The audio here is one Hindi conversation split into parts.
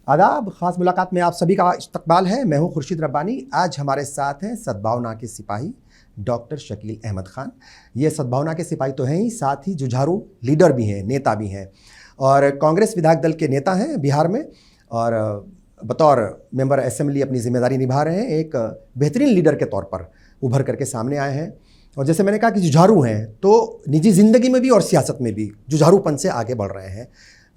आदाब, ख़ास मुलाकात में आप सभी का इस्तकबाल है। मैं हूं खुर्शीद रब्बानी। आज हमारे साथ हैं सद्भावना के सिपाही डॉक्टर शकील अहमद ख़ान। ये सद्भावना के सिपाही तो हैं ही, साथ ही जुझारू लीडर भी हैं, नेता भी हैं और कांग्रेस विधायक दल के नेता हैं बिहार में और बतौर मेंबर असेंबली अपनी जिम्मेदारी निभा रहे हैं। एक बेहतरीन लीडर के तौर पर उभर करके सामने आए हैं और जैसे मैंने कहा कि जुझारू हैं, तो निजी ज़िंदगी में भी और सियासत में भी जुझारूपन से आगे बढ़ रहे हैं।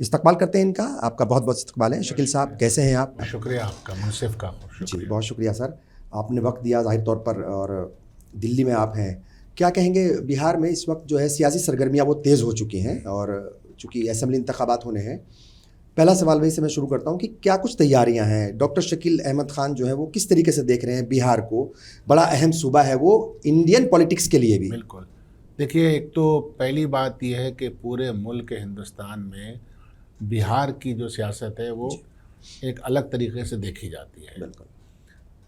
इस्तकबाल करते हैं इनका। आपका बहुत बहुत इस्तकबाल है शकील साहब, कैसे हैं आप? शुक्रिया आपका, मुनसिफ का जी बहुत शुक्रिया सर, आपने वक्त दिया ज़ाहिर तौर पर। और दिल्ली में आप हैं, क्या कहेंगे? बिहार में इस वक्त जो है सियासी सरगर्मियाँ वो तेज़ हो चुकी हैं और चूँकि असेंबली इंतखाबात होने हैं, पहला सवाल वही से मैं शुरू करता हूँ कि क्या कुछ तैयारियाँ हैं? डॉक्टर शकील अहमद ख़ान जो है वो किस तरीके से देख रहे हैं बिहार को? बड़ा अहम सूबा है वो इंडियन पॉलिटिक्स के लिए भी। बिल्कुल, देखिए, एक तो पहली बात यह है कि पूरे मुल्क हिंदुस्तान में बिहार की जो सियासत है वो एक अलग तरीके से देखी जाती है। बिल्कुल।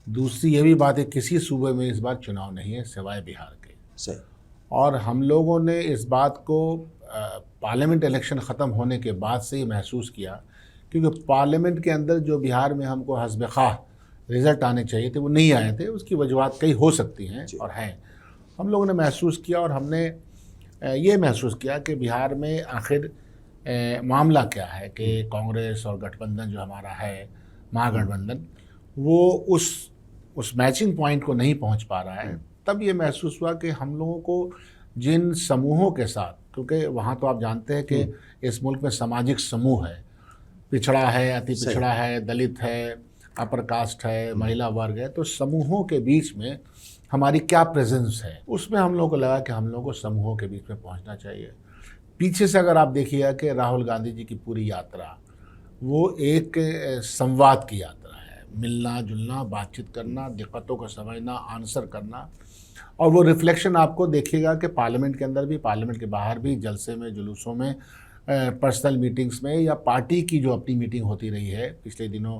दूसरी ये भी बात है, किसी सूबे में इस बार चुनाव नहीं है सिवाय बिहार के। सही। और हम लोगों ने इस बात को पार्लियामेंट इलेक्शन ख़त्म होने के बाद से ही महसूस किया, क्योंकि पार्लियामेंट के अंदर जो बिहार में हमको हस्ब ख़्वाह रिज़ल्ट आने चाहिए थे वो नहीं आए थे। उसकी वजूहत कई हो सकती हैं और हैं। हम लोगों ने महसूस किया और हमने ये महसूस किया कि बिहार में आखिर मामला क्या है कि कांग्रेस और गठबंधन जो हमारा है, महागठबंधन, वो उस मैचिंग पॉइंट को नहीं पहुंच पा रहा है। तब ये महसूस हुआ कि हम लोगों को जिन समूहों के साथ, क्योंकि वहाँ तो आप जानते हैं कि इस मुल्क में सामाजिक समूह है, पिछड़ा है, अति पिछड़ा है, दलित है, अपर कास्ट है, महिला वर्ग है, तो समूहों के बीच में हमारी क्या प्रेजेंस है, उसमें हम लोगों को लगा कि हम लोगों को समूहों के बीच में पहुँचना चाहिए। पीछे से अगर आप देखिएगा कि राहुल गांधी जी की पूरी यात्रा वो एक संवाद की यात्रा है, मिलना जुलना, बातचीत करना, दिक्कतों को समझना, आंसर करना। और वो रिफ्लेक्शन आपको देखिएगा कि पार्लियामेंट के अंदर भी, पार्लियामेंट के बाहर भी, जलसे में, जुलूसों में, पर्सनल मीटिंग्स में, या पार्टी की जो अपनी मीटिंग होती रही है। पिछले दिनों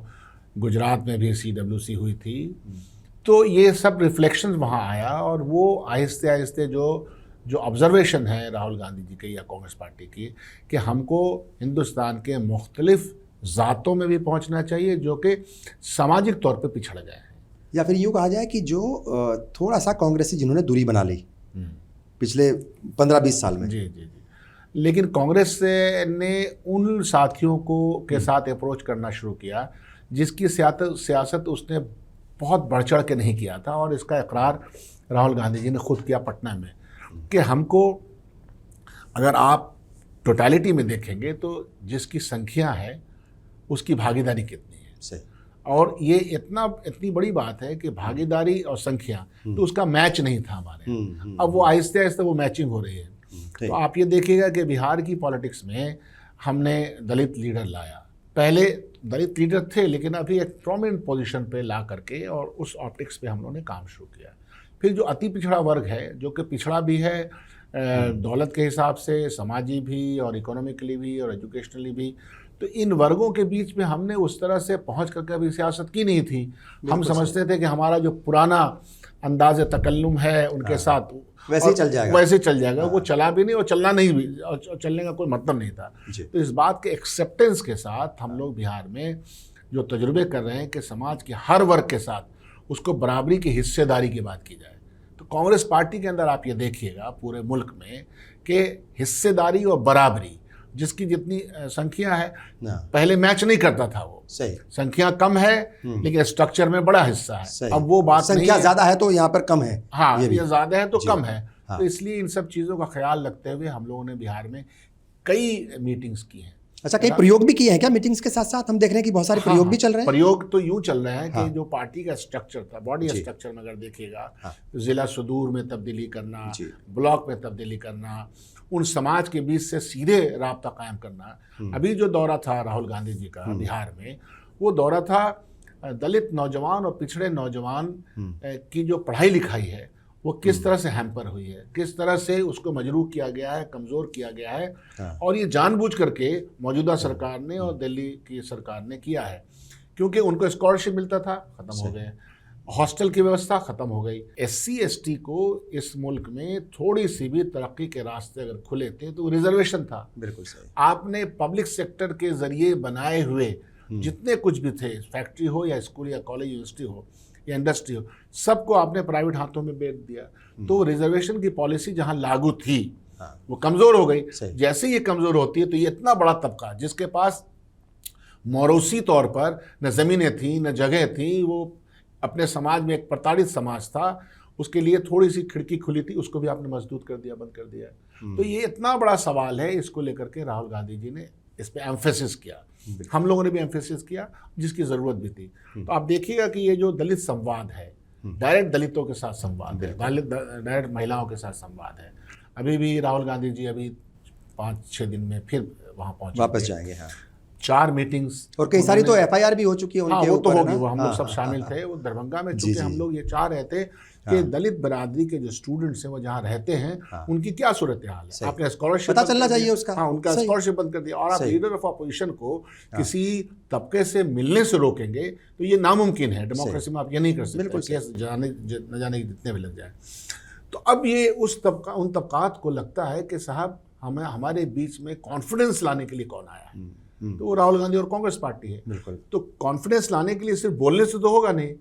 गुजरात में भी CWC हुई थी, तो ये सब रिफ्लेक्शन वहाँ आया और वो आहिस्ते आहिस्ते जो ऑब्जर्वेशन है राहुल गांधी जी के या कांग्रेस पार्टी की, कि हमको हिंदुस्तान के मुख्तलिफ ज़ातों में भी पहुंचना चाहिए जो कि सामाजिक तौर पे पिछड़ गए हैं, या फिर यूँ कहा जाए कि जो थोड़ा सा कांग्रेस से जिन्होंने दूरी बना ली पिछले 15-20 साल में। जी जी जी। लेकिन कांग्रेस ने उन साथियों को के साथ अप्रोच करना शुरू किया जिसकी सियासत उसने बहुत बढ़ चढ़ के नहीं किया था, और इसका इकरार राहुल गांधी जी ने खुद किया पटना में कि हमको, अगर आप टोटलिटी में देखेंगे तो जिसकी संख्या है उसकी भागीदारी कितनी है। सही। और ये इतनी बड़ी बात है कि भागीदारी और संख्या, तो उसका मैच नहीं था हमारे। अब वो आहिस्ते आहिस्ते वो मैचिंग हो रही है। तो आप ये देखिएगा कि बिहार की पॉलिटिक्स में हमने दलित लीडर लाया। पहले दलित लीडर थे, लेकिन अभी एक प्रोमिनेंट पोजीशन पे ला करके और उस ऑप्टिक्स पे हम लोगों ने काम शुरू किया। फिर जो अति पिछड़ा वर्ग है, जो कि पिछड़ा भी है दौलत के हिसाब से, समाजी भी और इकोनॉमिकली भी और एजुकेशनली भी, तो इन वर्गों के बीच में हमने उस तरह से पहुंच करके अभी सियासत की नहीं थी। हम समझते थे कि हमारा जो पुराना अंदाज तकल्लुम है उनके साथ वैसे ही चल जाएगा। वो चला भी नहीं और चलना नहीं भी, और चलने का कोई मतलब नहीं था। तो इस बात के एक्सेप्टेंस के साथ हम लोग बिहार में जो तजुर्बे कर रहे हैं कि समाज के हर वर्ग के साथ उसको बराबरी की हिस्सेदारी की बात की जाए। तो कांग्रेस पार्टी के अंदर आप ये देखिएगा पूरे मुल्क में कि हिस्सेदारी और बराबरी, जिसकी जितनी संख्या है, पहले मैच नहीं करता था वो। सही। संख्या कम है लेकिन स्ट्रक्चर में बड़ा हिस्सा है। अब वो बात संख्या ज़्यादा है तो यहाँ पर कम है। हाँ, ये ज़्यादा है तो कम है। तो इसलिए इन सब चीज़ों का ख्याल रखते हुए हम लोगों ने बिहार में कई मीटिंग्स की हैं। अच्छा, कई प्रयोग भी किए हैं क्या मीटिंग्स के साथ साथ? हम देख रहे हैं कि बहुत सारे प्रयोग भी चल रहे हैं। प्रयोग तो यूं चल रहे हैं कि जो पार्टी का स्ट्रक्चर था, बॉडी स्ट्रक्चर में अगर देखिएगा, जिला सुदूर में तब्दीली करना, ब्लॉक में तब्दीली करना, उन समाज के बीच से सीधे राब्ता कायम करना। अभी जो दौरा था राहुल गांधी जी का बिहार में, वो दौरा था दलित नौजवान और पिछड़े नौजवान की जो पढ़ाई लिखाई है वो किस तरह से हैम्पर हुई है, किस तरह से उसको मजरूह किया गया है, कमज़ोर किया गया है। और ये जानबूझ करके मौजूदा सरकार ने और दिल्ली की सरकार ने किया है, क्योंकि उनको स्कॉलरशिप मिलता था, ख़त्म हो गए। हॉस्टल की व्यवस्था ख़त्म हो गई। SC ST को इस मुल्क में थोड़ी सी भी तरक्की के रास्ते अगर खुले थे तो रिजर्वेशन था। बिल्कुल सही। आपने पब्लिक सेक्टर के ज़रिए बनाए हुए जितने कुछ भी थे, फैक्ट्री हो या स्कूल या कॉलेज यूनिवर्सिटी हो या इंडस्ट्री हो, सबको आपने प्राइवेट हाथों में बेच दिया। तो रिजर्वेशन की पॉलिसी जहां लागू थी वो कमज़ोर हो गई। जैसे ये कमज़ोर होती है तो ये इतना बड़ा तबका जिसके पास मौरूसी तौर पर न ज़मीनें थी न जगह थी, वो अपने समाज में एक प्रताड़ित समाज था, उसके लिए थोड़ी सी खिड़की खुली थी, उसको भी आपने मजदूत कर दिया, बंद कर दिया। तो ये इतना बड़ा सवाल है, इसको लेकर के राहुल गांधी जी ने इस पर एम्फेसिस किया, हम लोगों ने भी एम्फेसिस किया, जिसकी ज़रूरत भी थी। तो आप देखिएगा कि ये जो दलित संवाद है, डायरेक्ट दलितों के साथ संवाद है, डायरेक्ट महिलाओं के साथ संवाद है। अभी भी राहुल गांधी जी अभी 5-6 दिन में फिर वहाँ पहुँचे, वापस जाएंगे। हाँ, 4 मीटिंग्स और कई सारी तो FIR भी हो चुकी है उनके वो तो ऊपर, होगी, ना? वो हम लोग सब शामिल थे। वो दरभंगा में चूंकि हम लोग ये चाह रहे थे कि दलित बिरादरी के जो स्टूडेंट्स हैं वो जहाँ रहते हैं उनकी क्या सूरत हाल है, आपने स्कॉलरशिप पता चलना चाहिए उसका। हाँ, उनका स्कॉलरशिप बंद कर दिया, और आप लीडर ऑफ अपोजिशन को किसी तबके से मिलने से रोकेंगे तो ये नामुमकिन है। डेमोक्रेसी में आप ये नहीं कर सकते, केस न जाने की जितने भी लग जाए। तो अब ये उन तबकात को लगता है कि साहब हमारे बीच में कॉन्फिडेंस लाने के लिए कौन आया है, तो वो राहुल गांधी और कांग्रेस पार्टी है। बिल्कुल। तो कॉन्फिडेंस लाने के लिए सिर्फ बोलने से तो होगा नहीं,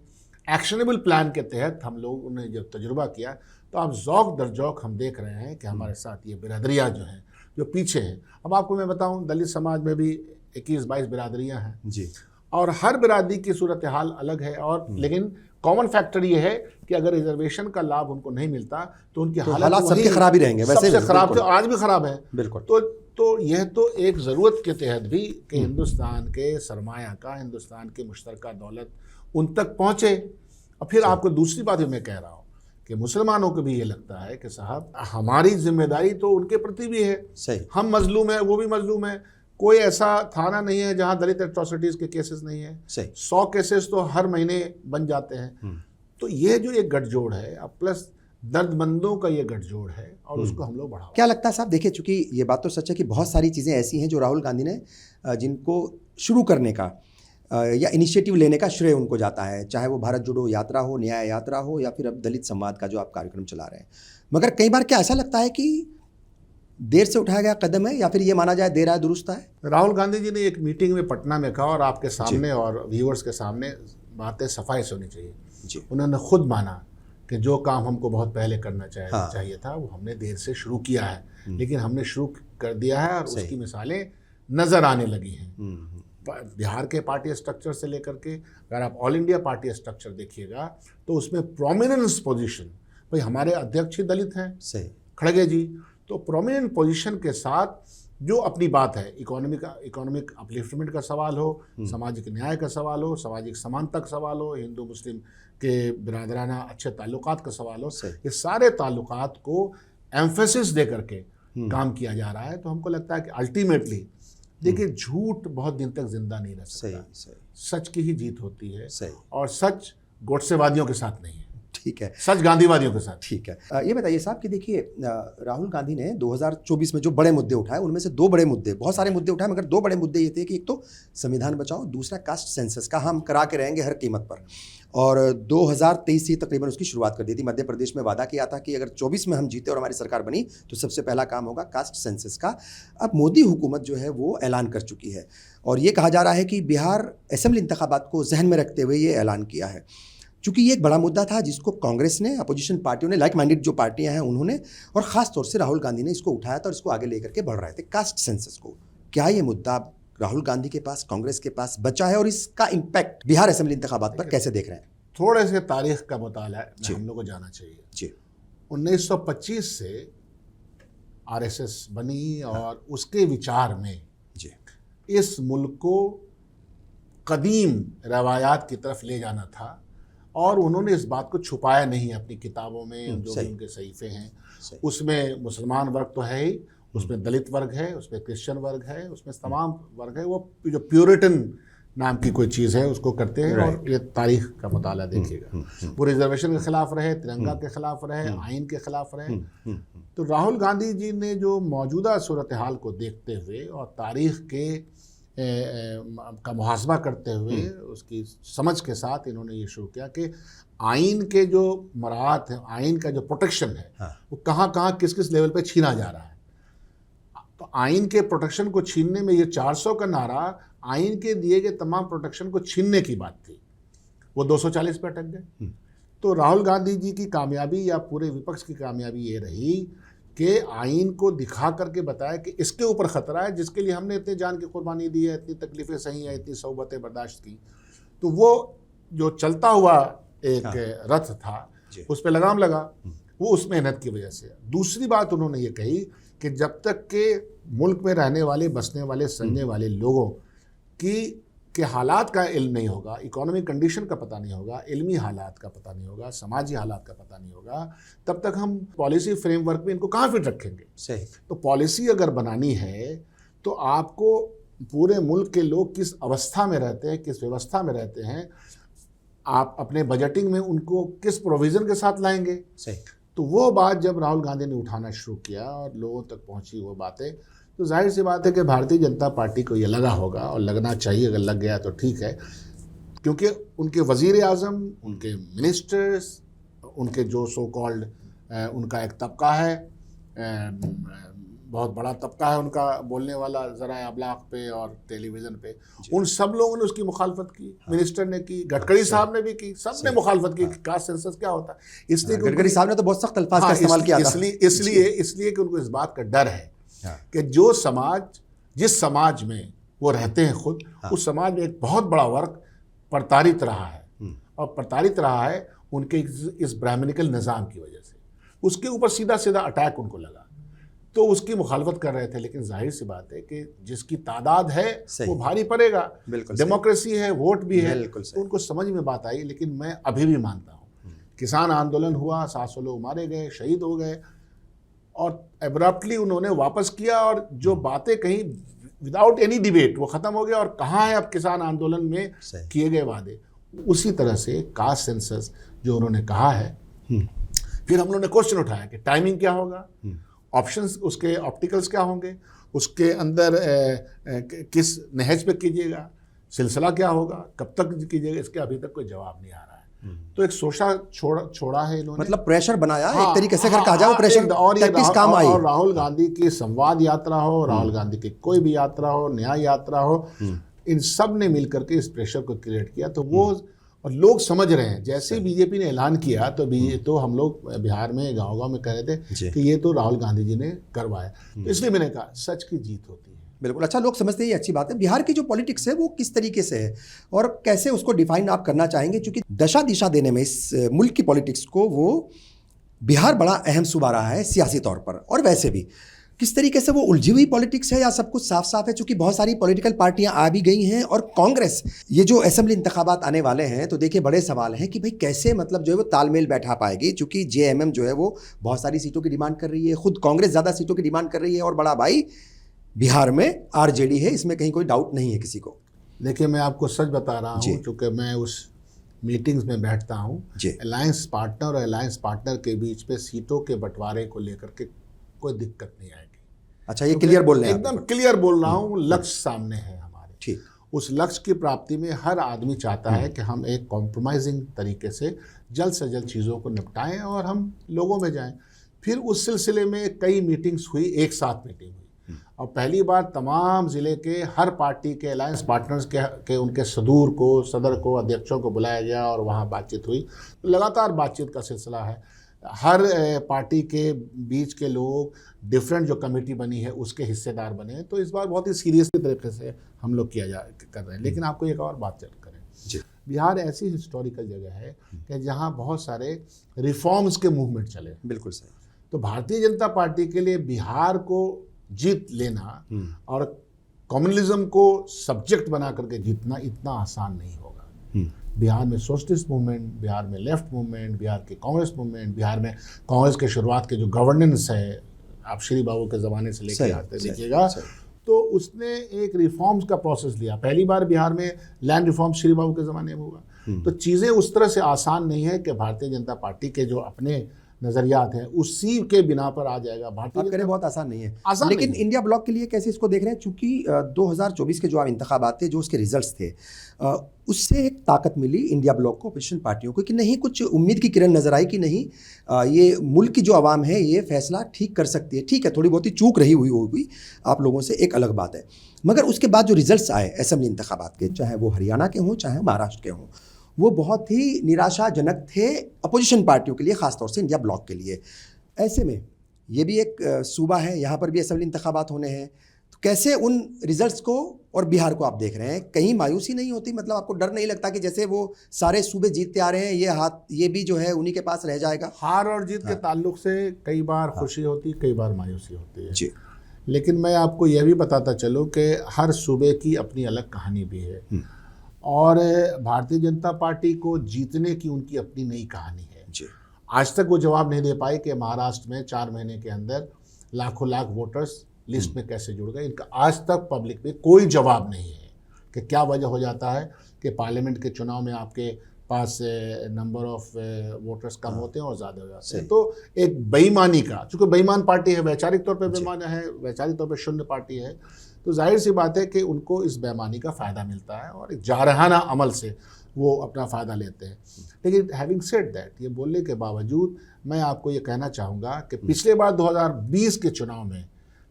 एक्शनेबल प्लान के तहत हम लोगों ने जब तजुर्बा किया तो आप ज़ौक दर ज़ौक हम देख रहे हैं कि हमारे साथ ये बिरादरियाँ जो हैं जो पीछे हैं। अब आपको मैं बताऊं, दलित समाज में भी 21-22 बिरादरियाँ हैं जी, और हर बिरादरी की सूरत हाल अलग है, और लेकिन कॉमन फैक्टर ये है कि अगर रिजर्वेशन का लाभ उनको नहीं मिलता तो उनकी हालत सबके खराब ही रहेंगे, वैसे सबसे खराब थे, आज भी खराब है। बिल्कुल। तो यह तो एक ज़रूरत के तहत भी कि हिंदुस्तान के सरमाया का, हिंदुस्तान की मुश्तरका दौलत उन तक पहुँचे। और फिर आपको दूसरी बात भी मैं कह रहा हूँ कि मुसलमानों को भी ये लगता है कि साहब हमारी जिम्मेदारी तो उनके प्रति भी है, सही, हम मजलूम हैं, वो भी मजलूम है। कोई ऐसा थाना नहीं है जहाँ दलित एट्रोसिटीज़ के केसेस नहीं है, 100 केसेस तो हर महीने बन जाते हैं। तो ये जो एक गठजोड़ है, अब प्लस दर्दमंदों का ये गठजोड़ है, और उसको हम लोग बढ़ावा। क्या लगता है साहब, देखिए चूंकि ये बात तो सच है कि बहुत सारी चीज़ें ऐसी हैं जो राहुल गांधी ने जिनको शुरू करने का या इनिशिएटिव लेने का श्रेय उनको जाता है, चाहे वो भारत जोड़ो यात्रा हो, न्याय यात्रा हो, या फिर अब दलित संवाद का जो आप कार्यक्रम चला रहे हैं। मगर कई बार क्या ऐसा लगता है कि देर से उठाया गया कदम है, या फिर ये माना जाए देर आए दुरुस्त है? राहुल गांधी जी ने एक मीटिंग में पटना में कहा, और आपके सामने और व्यूअर्स के सामने बातें सफाई से होनी चाहिए जी। उन्होंने खुद माना कि जो काम हमको बहुत पहले करना चाहिए था वो हमने देर से शुरू किया है, लेकिन हमने शुरू कर दिया है, और उसकी मिसालें नज़र आने लगी हैं। बिहार के पार्टी स्ट्रक्चर से लेकर के अगर आप ऑल इंडिया पार्टी स्ट्रक्चर देखिएगा तो उसमें प्रोमिनेंस पोजीशन, भाई हमारे अध्यक्ष ही दलित हैं, सही, खड़गे जी, तो प्रोमिनेंट पोजीशन के साथ जो अपनी बात है, इकोनॉमिक अपलिफ्टमेंट का सवाल हो, सामाजिक न्याय का सवाल हो, सामाजिक समानता का सवाल हो, हिंदू मुस्लिम के बिरादराना अच्छे ताल्लुकात का सवाल हो, ये सारे ताल्लुकात को एम्फेसिस दे करके काम किया जा रहा है। तो हमको लगता है कि अल्टीमेटली देखिए, झूठ बहुत दिन तक जिंदा नहीं रह सकता, सच की ही जीत होती है, और सच गोडसेवादियों के साथ नहीं है, ठीक है, सच गांधीवादियों के साथ। ठीक है, ये बताइए साहब कि देखिए राहुल गांधी ने 2024 में जो बड़े मुद्दे उठाए उनमें से 2 बड़े मुद्दे, बहुत सारे मुद्दे उठाए मगर 2 बड़े मुद्दे ये थे कि एक तो संविधान बचाओ, दूसरा कास्ट सेंसस का हम करा के रहेंगे हर कीमत पर। और 2023 से तकरीबन उसकी शुरुआत कर दी थी। मध्य प्रदेश में वादा किया था कि अगर 24 में हम जीते और हमारी सरकार बनी तो सबसे पहला काम होगा कास्ट सेंसस का। अब मोदी हुकूमत जो है वो ऐलान कर चुकी है, और ये कहा जा रहा है कि बिहार असेंबली इंतखाबात को जहन में रखते हुए ये ऐलान किया है। चूँकि ये एक बड़ा मुद्दा था जिसको कांग्रेस ने, अपोजिशन पार्टियों ने, लाइक माइंडेड जो पार्टियां हैं उन्होंने, और ख़ास तौर से राहुल गांधी ने इसको उठाया था और इसको आगे लेकर के बढ़ रहे थे कास्ट सेंसस को। क्या ये मुद्दा राहुल गांधी के पास, कांग्रेस के पास बचा है, और इसका इम्पैक्ट बिहार असेंबली इंतखाबात पर कैसे देख रहे हैं? थोड़े से तारीख का मुताला हम लोग को जाना चाहिए जी। 1925 से आरएसएस बनी, और उसके विचार में जी इस मुल्क को कदीम रवायात की तरफ ले जाना था, और उन्होंने इस बात को छुपाया नहीं अपनी किताबों में, जो भी उनके सहीफे हैं उसमें मुसलमान वर्ग तो है ही, उसमें दलित वर्ग है, उसमें क्रिश्चियन वर्ग है, उसमें तमाम वर्ग है। वो जो प्यूरिटन नाम की कोई चीज़ है उसको करते हैं, और ये तारीख का मुताला देखिएगा, वो रिजर्वेशन के खिलाफ रहे, तिरंगा के खिलाफ रहे, आइन के खिलाफ रहे। तो राहुल गांधी जी ने जो मौजूदा सूरत हाल को देखते हुए और तारीख के का मुहासबा करते हुए उसकी समझ के साथ इन्होंने ये शुरू किया कि आइन के जो मराहत है, आइन का जो प्रोटेक्शन है, वो कहाँ कहाँ किस किस लेवल पे छीना जा रहा है। तो आइन के प्रोटेक्शन को छीनने में ये 400 का नारा आइन के दिए गए तमाम प्रोटेक्शन को छीनने की बात थी, वो 240 पे अटक गए। तो राहुल गांधी जी की कामयाबी या पूरे विपक्ष की कामयाबी ये रही कि आइन को दिखा करके बताया कि इसके ऊपर खतरा है, जिसके लिए हमने इतनी जान की कुर्बानी दी है, इतनी तकलीफें सही हैं, इतनी सोबतें बर्दाश्त की। तो वो जो चलता हुआ एक रथ था उस पर लगाम लगा, वो उस मेहनत की वजह से। दूसरी बात उन्होंने ये कही कि जब तक के मुल्क में रहने वाले, बसने वाले, सजने वाले लोगों के हालात का इल्म नहीं होगा, इकोनॉमिक कंडीशन का पता नहीं होगा, इल्मी हालात का पता नहीं होगा, समाजी हालात का पता नहीं होगा, तब तक हम पॉलिसी फ्रेमवर्क में इनको कहाँ फिट रखेंगे। सही। तो पॉलिसी अगर बनानी है तो आपको पूरे मुल्क के लोग किस अवस्था में रहते हैं, किस व्यवस्था में रहते हैं, आप अपने बजटिंग में उनको किस प्रोविज़न के साथ लाएंगे। सही। तो वो बात जब राहुल गांधी ने उठाना शुरू किया और लोगों तक पहुंची वो बातें, तो जाहिर सी बात है कि भारतीय जनता पार्टी को ये लगा होगा, और लगना चाहिए, अगर लग गया तो ठीक है, क्योंकि उनके वज़ीर आज़म, उनके मिनिस्टर्स, उनके जो सो कॉल्ड उनका एक तबका है, बहुत बड़ा तबका है उनका बोलने वाला ज़रा अबलाग पे और टेलीविज़न पे, उन सब लोगों ने उसकी मुखालफत की। मिनिस्टर ने की, गडकरी साहब ने भी की, सब ने मुखालफत की। कास्ट सेंसस क्या होता है, इसलिए गडकरी साहब ने तो बहुत सख्त अल्फाज का इस्तेमाल किया था। इसलिए कि उनको इस बात का डर है कि जो समाज, जिस समाज में वो रहते हैं खुद, उस समाज में एक बहुत बड़ा वर्ग प्रताड़ित रहा है, और प्रताड़ित रहा है उनके इस ब्राह्मणिकल निज़ाम की वजह से। उसके ऊपर सीधा सीधा अटैक उनको लगा, तो उसकी मुखालफत कर रहे थे। लेकिन जाहिर सी बात है कि जिसकी तादाद है वो भारी पड़ेगा, डेमोक्रेसी है, वोट भी है, तो उनको समझ में बात आई। लेकिन मैं अभी भी मानता हूँ, किसान आंदोलन हुआ, 700 लोग मारे गए, शहीद हो गए, और एब्रप्टली उन्होंने वापस किया, और जो बातें कहीं विदाउट एनी डिबेट वो ख़त्म हो गया। और कहाँ है अब किसान आंदोलन में किए गए वादे। उसी तरह से कास्ट सेंसस जो उन्होंने कहा है, फिर हम लोगों ने क्वेश्चन उठाया कि टाइमिंग क्या होगा, ऑप्शंस उसके ऑप्टिकल्स क्या होंगे, उसके अंदर किस नहज पे कीजिएगा, सिलसिला क्या होगा, कब तक कीजिएगा, इसके अभी तक कोई जवाब नहीं आ रहा है। तो एक सोचा छोड़ा है इन्होंने, मतलब प्रेशर बनाया एक तरीके से, अगर कहा जाए प्रेशर, और ये काम आई। और राहुल गांधी की संवाद यात्रा हो, राहुल गांधी की कोई भी यात्रा हो, न्याय यात्रा हो, इन सब ने मिलकर के इस प्रेशर को क्रिएट किया। तो वो, और लोग समझ रहे हैं, जैसे बीजेपी ने ऐलान किया तो हम लोग बिहार में गांव-गांव में कह रहे थे कि ये तो राहुल गांधी जी ने करवाया। तो इसलिए मैंने कहा सच की जीत होती है। बिल्कुल। अच्छा, लोग समझते हैं, ये अच्छी बात है। बिहार की जो पॉलिटिक्स है वो किस तरीके से है और कैसे उसको डिफाइन आप करना चाहेंगे, क्योंकि दशा दिशा देने में इस मुल्क की पॉलिटिक्स को वो बिहार बड़ा अहम सूबा रहा है सियासी तौर पर, और वैसे भी किस तरीके से वो उलझी हुई पॉलिटिक्स है या सब कुछ साफ साफ है? चूंकि बहुत सारी पॉलिटिकल पार्टियां आ भी गई हैं और कांग्रेस, ये जो असेंबली इंतखाबात आने वाले हैं, तो देखिए बड़े सवाल हैं कि भाई कैसे मतलब जो है वो तालमेल बैठा पाएगी, चूंकि जेएमएम जो है वो बहुत सारी सीटों की डिमांड कर रही है, खुद कांग्रेस ज़्यादा सीटों की डिमांड कर रही है, और बड़ा भाई बिहार में आरजेडी है, इसमें कहीं कोई डाउट नहीं है किसी को। देखिए, मैं आपको सच बता रहा हूँ, चूँकि मैं उस मीटिंग्स में बैठता हूँ, अलायंस पार्टनर और अलायंस पार्टनर के बीच पे सीटों के बंटवारे को लेकर के कोई दिक्कत नहीं आएगी। अच्छा, ये क्लियर बोल रहे हैं? एकदम क्लियर बोल रहा हूँ। लक्ष्य सामने है हमारे। ठीक। उस लक्ष्य की प्राप्ति में हर आदमी चाहता है कि हम एक कॉम्प्रोमाइजिंग तरीके से जल्द चीज़ों को निपटाएं और हम लोगों में जाएं। फिर उस सिलसिले में कई मीटिंग्स हुई, एक साथ मीटिंग हुई, और पहली बार तमाम ज़िले के हर पार्टी के अलायंस पार्टनर्स के उनके सदर को, अध्यक्षों को बुलाया गया और वहाँ बातचीत हुई। लगातार बातचीत का सिलसिला है। हर पार्टी के बीच के लोग, डिफरेंट जो कमेटी बनी है उसके हिस्सेदार बने। तो इस बार बहुत ही सीरियसली तरीके से हम लोग कर रहे हैं। लेकिन आपको एक और बात करें जी, बिहार ऐसी हिस्टोरिकल जगह है कि जहाँ बहुत सारे रिफॉर्म्स के मूवमेंट चले। बिल्कुल सही। तो भारतीय जनता पार्टी के लिए बिहार को जीत लेना और कम्युनलिज्म को सब्जेक्ट बना करके जीतना इतना आसान नहीं होगा। बिहार में सोशलिस्ट मूवमेंट, बिहार में लेफ्ट मूवमेंट, बिहार के कांग्रेस मूवमेंट, बिहार में कांग्रेस के शुरुआत के जो गवर्नेंस है, आप श्री बाबू के ज़माने से लेकर आते देखिएगा, तो उसने एक रिफॉर्म्स का प्रोसेस लिया। पहली बार बिहार में लैंड रिफॉर्म श्री बाबू के ज़माने में हुआ। तो चीज़ें उस तरह से आसान नहीं है कि भारतीय जनता पार्टी के जो अपने नज़रियात हैं, उसी के बिना पर आ जाएगा। भारतीय बात करें बहुत आसान नहीं है, आसान लेकिन नहीं है। इंडिया ब्लॉक के लिए कैसे इसको देख रहे हैं? चूंकि 2024 के जो आप इंतखाबात थे, जो उसके रिजल्ट्स थे, उससे एक ताकत मिली इंडिया ब्लॉक को, अपोजिशन पार्टियों को, कि नहीं कुछ उम्मीद की किरण नजर आई कि नहीं ये मुल्क की जो आवाम है ये फैसला ठीक कर सकती है। ठीक है, थोड़ी बहुत ही चूक रही हुई होगी आप लोगों से, एक अलग बात है, मगर उसके बाद जो रिजल्ट्स आए असेंबली इंतखाबात के, चाहे वो हरियाणा के हों चाहे महाराष्ट्र के हों, वो बहुत ही निराशाजनक थे अपोजिशन पार्टियों के लिए, खासतौर से इंडिया ब्लॉक के लिए। ऐसे में ये भी एक सूबा है, यहाँ पर भी असेंबली इंतखाबात होने हैं, तो कैसे उन रिजल्ट्स को और बिहार को आप देख रहे हैं? कहीं मायूसी नहीं होती? मतलब आपको डर नहीं लगता कि जैसे वो सारे सूबे जीतते आ रहे हैं, ये भी जो है उन्हीं के पास रह जाएगा? हार और जीत के ताल्लुक से कई बार खुशी होती, कई बार मायूसी होती है जी। लेकिन मैं आपको यह भी बताता चलूँ कि हर सूबे की अपनी अलग कहानी भी है, और भारतीय जनता पार्टी को जीतने की उनकी अपनी नई कहानी है। जी। आज तक वो जवाब नहीं दे पाए कि महाराष्ट्र में 4 महीने के अंदर लाखों लाख वोटर्स लिस्ट में कैसे जुड़ गए। इनका आज तक पब्लिक में कोई जवाब नहीं है कि क्या वजह हो जाता है कि पार्लियामेंट के चुनाव में आपके पास नंबर ऑफ वोटर्स कम होते हैं और ज़्यादा हो जाते हैं। तो एक बेईमानी का, चूँकि बेईमान पार्टी है, वैचारिक तौर पर बेईमान है, वैचारिक तौर पर शून्य पार्टी है, तो जाहिर सी बात है कि उनको इस बेईमानी का फ़ायदा मिलता है और एक जारहाना अमल से वो अपना फ़ायदा लेते हैं। लेकिन हैविंग सेड दैट, ये बोलने के बावजूद मैं आपको ये कहना चाहूँगा कि पिछले बार 2020 के चुनाव में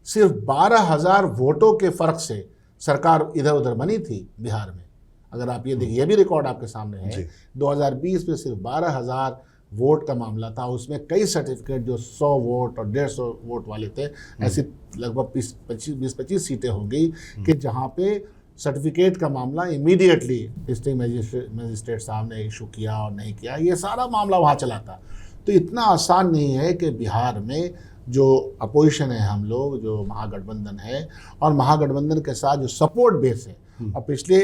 सिर्फ 12,000 वोटों के फ़र्क से सरकार इधर उधर बनी थी बिहार में। अगर आप ये देखिए, ये भी रिकॉर्ड आपके सामने है, 2020 में सिर्फ 12,000 वोट का मामला था, उसमें कई सर्टिफिकेट जो 100 वोट और 150 वोट वाले थे, ऐसी लगभग 20-25 सीटें होंगी कि जहाँ पे सर्टिफिकेट का मामला इमीडिएटली डिस्ट्रिक्ट मजिस्ट्रेट साहब ने इशू किया और नहीं किया, ये सारा मामला वहाँ चला था। तो इतना आसान नहीं है कि बिहार में जो अपोजिशन है, हम लोग जो महागठबंधन है, और महागठबंधन के साथ जो सपोर्ट बेस है, और पिछले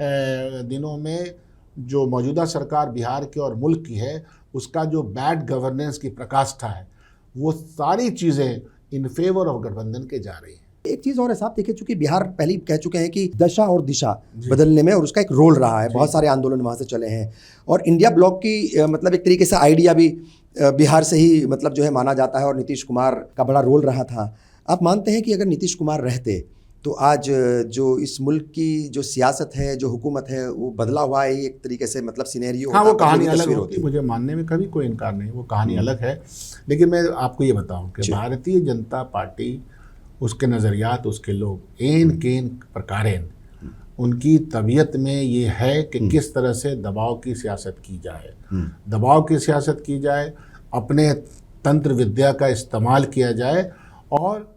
दिनों में जो मौजूदा सरकार बिहार की और मुल्क की है, उसका जो बैड गवर्नेंस की प्रकाष्ठा है, वो सारी चीज़ें इन फेवर ऑफ गठबंधन के जा रही हैं। एक चीज़ और है साहब, देखिए, चूंकि बिहार पहले ही कह चुके हैं कि दशा और दिशा बदलने में और उसका एक रोल रहा है, बहुत सारे आंदोलन वहाँ से चले हैं, और इंडिया ब्लॉक की मतलब एक तरीके से आइडिया भी बिहार से ही मतलब जो है माना जाता है, और नीतीश कुमार का बड़ा रोल रहा था। आप मानते हैं कि अगर नीतीश कुमार रहते तो आज जो इस मुल्क की जो सियासत है, जो हुकूमत है, वो बदला हुआ है एक तरीके से, मतलब सिनेरियो? हाँ, वो कहानी अलग होती, मुझे मानने में कभी कोई इनकार नहीं, वो कहानी अलग है। लेकिन मैं आपको ये बताऊं कि भारतीय जनता पार्टी, उसके नज़रियात, उसके लोग एन केन प्रकारेण, उनकी तबीयत में ये है कि किस तरह से दबाव की सियासत की जाए, दबाव की सियासत की जाए, अपने तंत्र विद्या का इस्तेमाल किया जाए और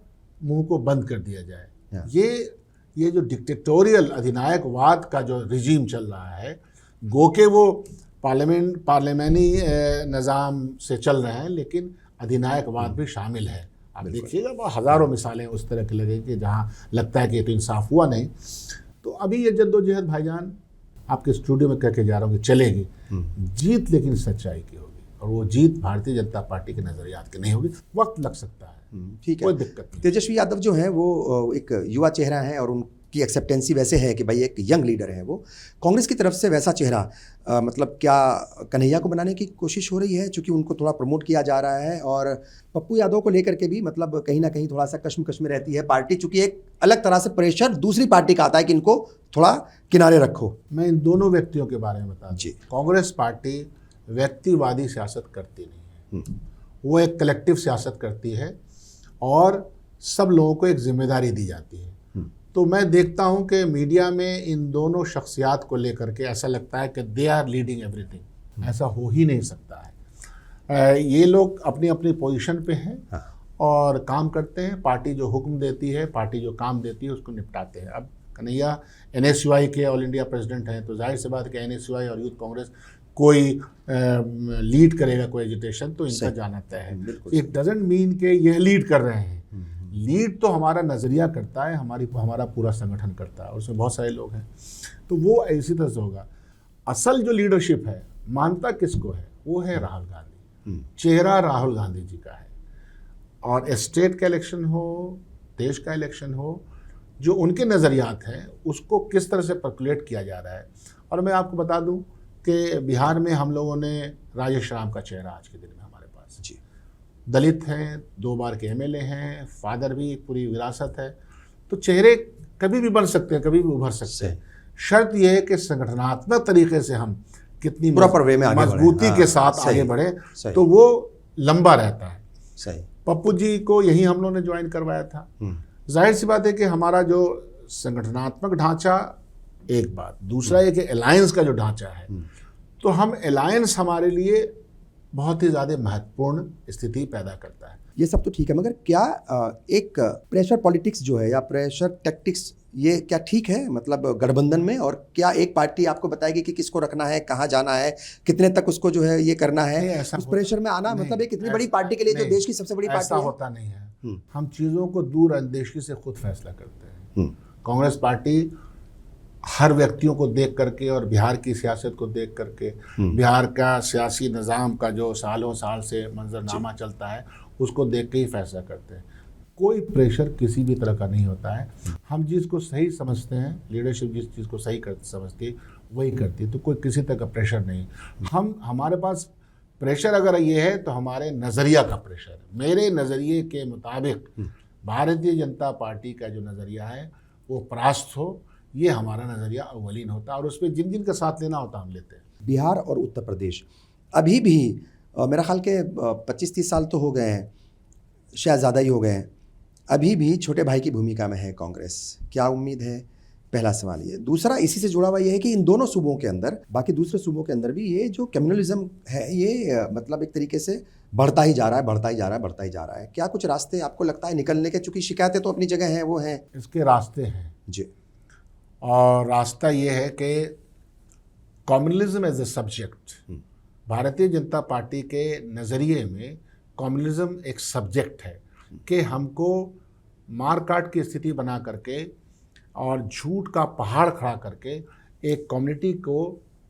मुंह को बंद कर दिया जाए। ये जो डिक्टेटोरियल अधिनायकवाद का जो रिजीम चल रहा है, गो के वो पार्लियामेंटी निज़ाम से चल रहे हैं, लेकिन अधिनायकवाद भी शामिल है। आप देखिएगा, हज़ारों मिसालें उस तरह की लगेंगी जहाँ लगता है कि ये तो इंसाफ हुआ नहीं। तो अभी ये जद्दोजहद भाईजान आपके स्टूडियो में कह के जा रहा हूँ कि चलेगी, जीत लेकिन सच्चाई की होगी, और वो जीत भारतीय जनता पार्टी के नज़रियात की नहीं होगी। वक्त लग सकता है, ठीक है, कोई दिक्कत नहीं। तेजस्वी यादव जो हैं वो एक युवा चेहरा है, और उनकी एक्सेप्टेंसी वैसे है कि भाई एक यंग लीडर है वो। कांग्रेस की तरफ से वैसा चेहरा मतलब क्या कन्हैया को बनाने की कोशिश हो रही है, चूँकि उनको थोड़ा प्रमोट किया जा रहा है, और पप्पू यादव को लेकर के भी मतलब कहीं ना कहीं थोड़ा सा कश्मकश में रहती है पार्टी, चूँकि एक अलग तरह से प्रेशर दूसरी पार्टी का आता है कि इनको थोड़ा किनारे रखो। मैं इन दोनों व्यक्तियों के बारे में बता दूं। जी। कांग्रेस पार्टी व्यक्तिवादी सियासत करती नहीं है, वो एक कलेक्टिव सियासत करती है और सब लोगों को एक जिम्मेदारी दी जाती है। तो मैं देखता हूं कि मीडिया में इन दोनों शख्सियात को लेकर के ऐसा लगता है कि दे आर लीडिंग एवरीथिंग। ऐसा हो ही नहीं सकता है। ये लोग अपनी अपनी पोजीशन पे हैं और काम करते हैं। पार्टी जो हुक्म देती है, पार्टी जो काम देती है, उसको निपटाते हैं। अब कन्हैया NSUI के ऑल इंडिया प्रेसिडेंट हैं, तो जाहिर सी बात है कि NSUI और यूथ कांग्रेस कोई लीड करेगा कोई एजुटेशन, तो इनका जाना तय है। इट डजंट मीन कि यह लीड कर रहे हैं। लीड तो हमारा नज़रिया करता है, हमारा पूरा संगठन करता है, और उसमें बहुत सारे लोग हैं, तो वो इसी तरह से होगा। असल जो लीडरशिप है, मानता किसको है, वो है राहुल गांधी। चेहरा राहुल गांधी जी का है, और स्टेट का इलेक्शन हो, देश का इलेक्शन हो, जो उनके नज़रियात हैं उसको किस तरह से पर्कुलेट किया जा रहा है। और मैं आपको बता दूं कि बिहार में हम लोगों ने राजेश राम का चेहरा आज के दिन में हमारे पास जी, दलित हैं, 2 बार के एमएलए हैं, फादर भी, एक पूरी विरासत है। तो चेहरे कभी भी बन सकते हैं, कभी भी उभर सकते हैं। शर्त यह है कि संगठनात्मक तरीके से हम कितनी प्रॉपर वे में आगे मजबूती बढ़ें। के साथ सही, आगे बढ़े सही। तो वो लंबा रहता है। सही। पप्पू जी को यही हम लोगों ने ज्वाइन करवाया था। जाहिर सी बात है कि हमारा जो संगठनात्मक ढांचा एक बात, दूसरा ये कि अलायंस का जो ढांचा है, तो हम अलायंस हमारे लिए बहुत ही ज़्यादा महत्वपूर्ण स्थिति पैदा करता है। ये सब तो ठीक है, मगर क्या एक प्रेशर पॉलिटिक्स जो है या प्रेशर टैक्टिक्स, ये क्या ठीक है मतलब गठबंधन में? और क्या एक पार्टी आपको बताएगी कि किसको रखना है, कहाँ जाना है, कितने तक उसको जो है ये करना है? उस प्रेशर में आना मतलब एक इतनी बड़ी पार्टी के लिए जो देश की सबसे बड़ी पार्टी ऐसा होता नहीं है। हम चीज़ों को दूर अंदेशी से खुद फैसला करते हैं। कांग्रेस पार्टी हर व्यक्तियों को देख करके और बिहार की सियासत को देख करके, बिहार का सियासी निज़ाम का जो सालों साल से मंजरनामा चलता है उसको देख के ही फैसला करते हैं। कोई प्रेशर किसी भी तरह का नहीं होता है। हम जिसको सही समझते हैं, लीडरशिप जिस चीज़ को सही समझती है वही करती है, तो कोई किसी तरह का प्रेशर नहीं। हमारे पास प्रेशर अगर ये है तो हमारे नज़रिया का प्रेशर है। मेरे नज़रिए के मुताबिक भारतीय जनता पार्टी का जो नज़रिया है वो परास्त हो, ये हमारा नज़रिया अव्वलीन होता है, और उस पर जिन जिन का साथ लेना होता हम लेते हैं। बिहार और उत्तर प्रदेश अभी भी मेरा ख्याल के 25-30 साल तो हो गए हैं, शायद ज़्यादा ही हो गए हैं, अभी भी छोटे भाई की भूमिका में है कांग्रेस। क्या उम्मीद है? पहला सवाल ये। दूसरा इसी से जुड़ा हुआ ये है कि इन दोनों सूबों के अंदर, बाकी दूसरे सूबों के अंदर भी ये जो कम्युनलिज्म है ये मतलब एक तरीके से बढ़ता ही जा रहा है, बढ़ता ही जा रहा है, बढ़ता ही जा रहा है। क्या कुछ रास्ते आपको लगता है निकलने के? चूँकि शिकायतें तो अपनी जगह हैं, वो हैं, इसके रास्ते हैं जी। और रास्ता ये है कि communalism as a subject, Bharatiya Janata party के नज़रिए में कम्युनलिज्म एक सब्जेक्ट है कि हमको मारकाट की स्थिति बना करके और झूठ का पहाड़ खड़ा करके एक कम्युनिटी को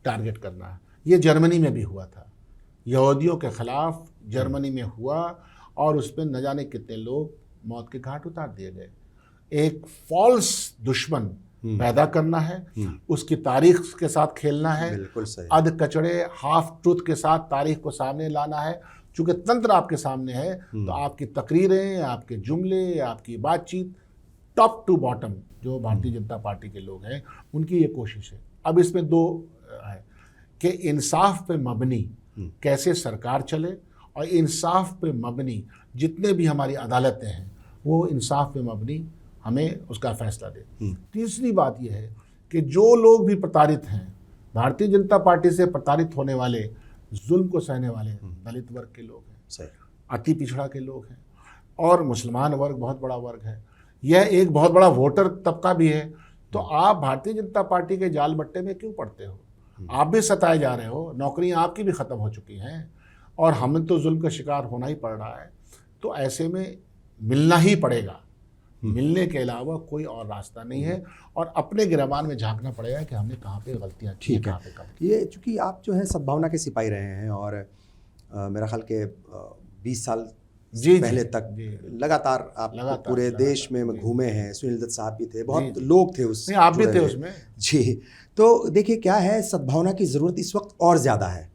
टारगेट करना है। ये जर्मनी में भी हुआ था, यहूदियों के ख़िलाफ़ जर्मनी में हुआ और उसमें न जाने कितने लोग मौत के घाट उतार दिए गए। एक फॉल्स दुश्मन पैदा करना है, उसकी तारीख के साथ खेलना है, बिल्कुल सही। अध कचड़े हाफ ट्रूथ के साथ तारीख को सामने लाना है। चूँकि तंत्र आपके सामने है तो आपकी तकरीरें, आपके जुमले, आपकी बातचीत टॉप टू बॉटम जो भारतीय जनता पार्टी के लोग हैं उनकी ये कोशिश है। अब इसमें दो है कि इंसाफ पे मबनी कैसे सरकार चले और इंसाफ पे मबनी जितने भी हमारी अदालतें हैं वो इंसाफ पे मबनी हमें उसका फैसला दे। तीसरी बात यह है कि जो लोग भी प्रताड़ित हैं, भारतीय जनता पार्टी से प्रताड़ित होने वाले, जुल्म को सहने वाले दलित वर्ग के लोग हैं, अति पिछड़ा के लोग हैं और मुसलमान वर्ग बहुत बड़ा वर्ग है, यह एक बहुत बड़ा वोटर तबका भी है। तो आप भारतीय जनता पार्टी के जाल बट्टे में क्यों पड़ते हो? आप भी सताए जा रहे हो, नौकरियां आपकी भी ख़त्म हो चुकी हैं और हमें तो जुल्म का शिकार होना ही पड़ रहा है। तो ऐसे में मिलना ही पड़ेगा, मिलने के अलावा कोई और रास्ता नहीं है और अपने गिरबान में झांकना पड़ेगा कि हमने कहाँ पे गलतियाँ की, ठीक है। ये चूँकि आप जो है सद्भावना के सिपाही रहे हैं और मेरा ख्याल के 20 साल पहले तक लगातार आप पूरे देश में घूमे हैं, सुनील दत्त साहब भी थे, बहुत लोग थे उसमें, आप भी थे उसमें जी। तो देखिए क्या है, सद्भावना की ज़रूरत इस वक्त और ज़्यादा है